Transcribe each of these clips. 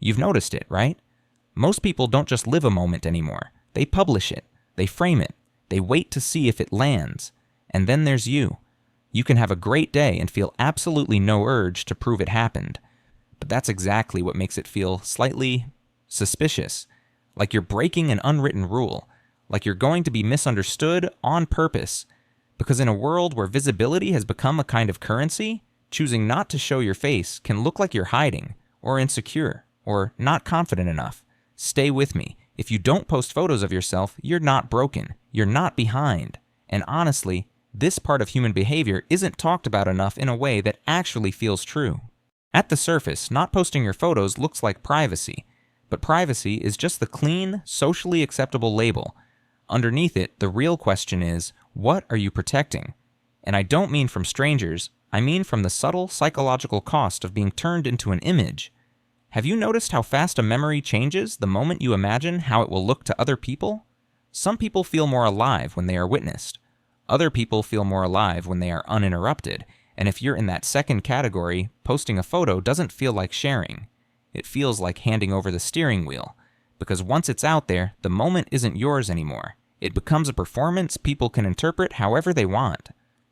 You've noticed it, right? Most people don't just live a moment anymore. They publish it. They frame it. They wait to see if it lands. And then there's you. You can have a great day and feel absolutely no urge to prove it happened. But that's exactly what makes it feel slightly suspicious. Like you're breaking an unwritten rule. Like you're going to be misunderstood on purpose. Because in a world where visibility has become a kind of currency, choosing not to show your face can look like you're hiding, or insecure, or not confident enough. Stay with me. If you don't post photos of yourself, you're not broken. You're not behind. And honestly, this part of human behavior isn't talked about enough in a way that actually feels true. At the surface, not posting your photos looks like privacy, but privacy is just the clean, socially acceptable label. Underneath it, the real question is, what are you protecting? And I don't mean from strangers, I mean from the subtle psychological cost of being turned into an image. Have you noticed how fast a memory changes the moment you imagine how it will look to other people? Some people feel more alive when they are witnessed. Other people feel more alive when they are uninterrupted, and if you're in that second category, posting a photo doesn't feel like sharing. It feels like handing over the steering wheel, because once it's out there, the moment isn't yours anymore. It becomes a performance people can interpret however they want.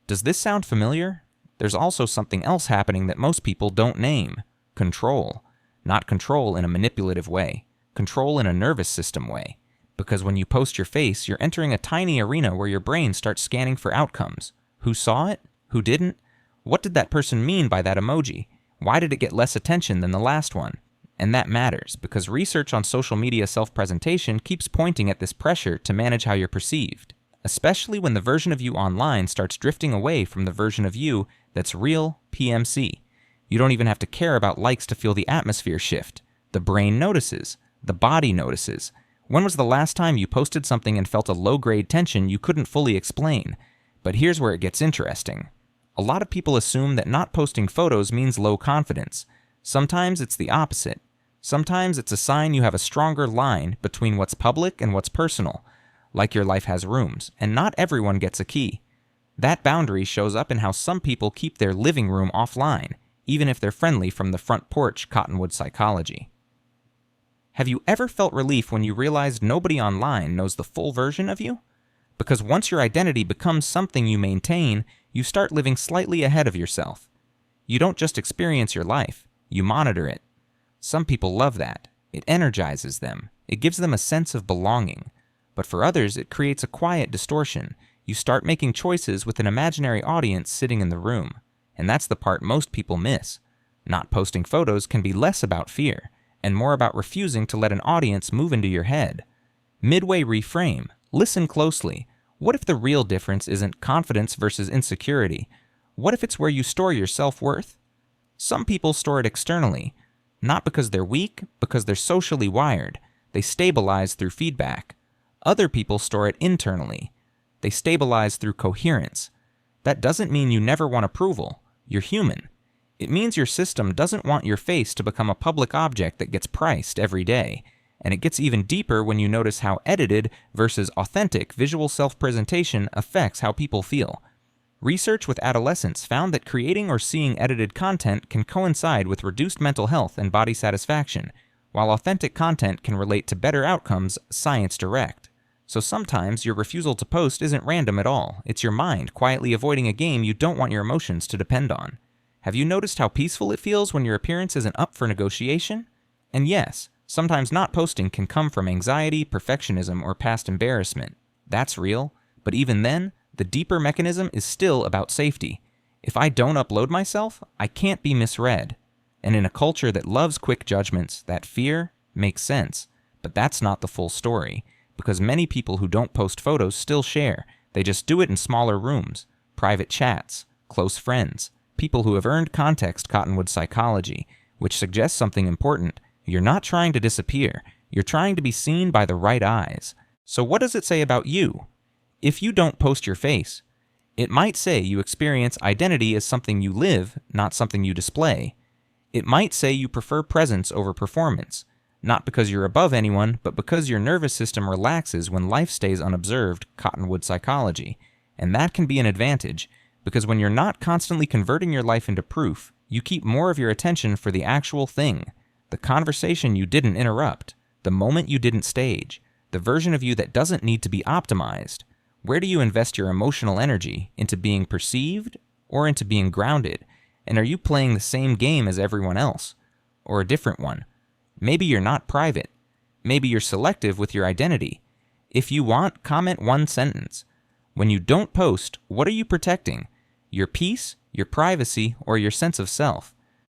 Does this sound familiar? There's also something else happening that most people don't name. Control. Not control in a manipulative way. Control in a nervous system way. Because when you post your face, you're entering a tiny arena where your brain starts scanning for outcomes. Who saw it? Who didn't? What did that person mean by that emoji? Why did it get less attention than the last one? And that matters, because research on social media self-presentation keeps pointing at this pressure to manage how you're perceived, especially when the version of you online starts drifting away from the version of you that's real PMC. You don't even have to care about likes to feel the atmosphere shift. The brain notices. The body notices. When was the last time you posted something and felt a low-grade tension you couldn't fully explain? But here's where it gets interesting. A lot of people assume that not posting photos means low confidence. Sometimes it's the opposite. Sometimes it's a sign you have a stronger line between what's public and what's personal, like your life has rooms, and not everyone gets a key. That boundary shows up in how some people keep their living room offline, even if they're friendly from the front porch cottonwood psychology. Have you ever felt relief when you realized nobody online knows the full version of you? Because once your identity becomes something you maintain, you start living slightly ahead of yourself. You don't just experience your life, you monitor it. Some people love that. It energizes them. It gives them a sense of belonging. But for others, it creates a quiet distortion. You start making choices with an imaginary audience sitting in the room. And that's the part most people miss. Not posting photos can be less about fear, and more about refusing to let an audience move into your head. Midway reframe. Listen closely. What if the real difference isn't confidence versus insecurity? What if it's where you store your self-worth? Some people store it externally. Not because they're weak, because they're socially wired. They stabilize through feedback. Other people store it internally. They stabilize through coherence. That doesn't mean you never want approval. You're human. It means your system doesn't want your face to become a public object that gets priced every day. And it gets even deeper when you notice how edited versus authentic visual self-presentation affects how people feel. Research with adolescents found that creating or seeing edited content can coincide with reduced mental health and body satisfaction, while authentic content can relate to better outcomes, science direct. So sometimes your refusal to post isn't random at all. It's your mind quietly avoiding a game you don't want your emotions to depend on. Have you noticed how peaceful it feels when your appearance isn't up for negotiation? And yes, sometimes not posting can come from anxiety, perfectionism, or past embarrassment. That's real, but even then, the deeper mechanism is still about safety. If I don't upload myself, I can't be misread. And in a culture that loves quick judgments, that fear makes sense. But that's not the full story, because many people who don't post photos still share. They just do it in smaller rooms, private chats, close friends, people who have earned context cottonwood psychology, which suggests something important. You're not trying to disappear. You're trying to be seen by the right eyes. So what does it say about you? If you don't post your face, it might say you experience identity as something you live, not something you display. It might say you prefer presence over performance, not because you're above anyone, but because your nervous system relaxes when life stays unobserved, cottonwood psychology. And that can be an advantage, because when you're not constantly converting your life into proof, you keep more of your attention for the actual thing, the conversation you didn't interrupt, the moment you didn't stage, the version of you that doesn't need to be optimized? Where do you invest your emotional energy? Into being perceived or into being grounded? And are you playing the same game as everyone else? Or a different one? Maybe you're not private. Maybe you're selective with your identity. If you want, comment one sentence. When you don't post, what are you protecting? Your peace, your privacy, or your sense of self?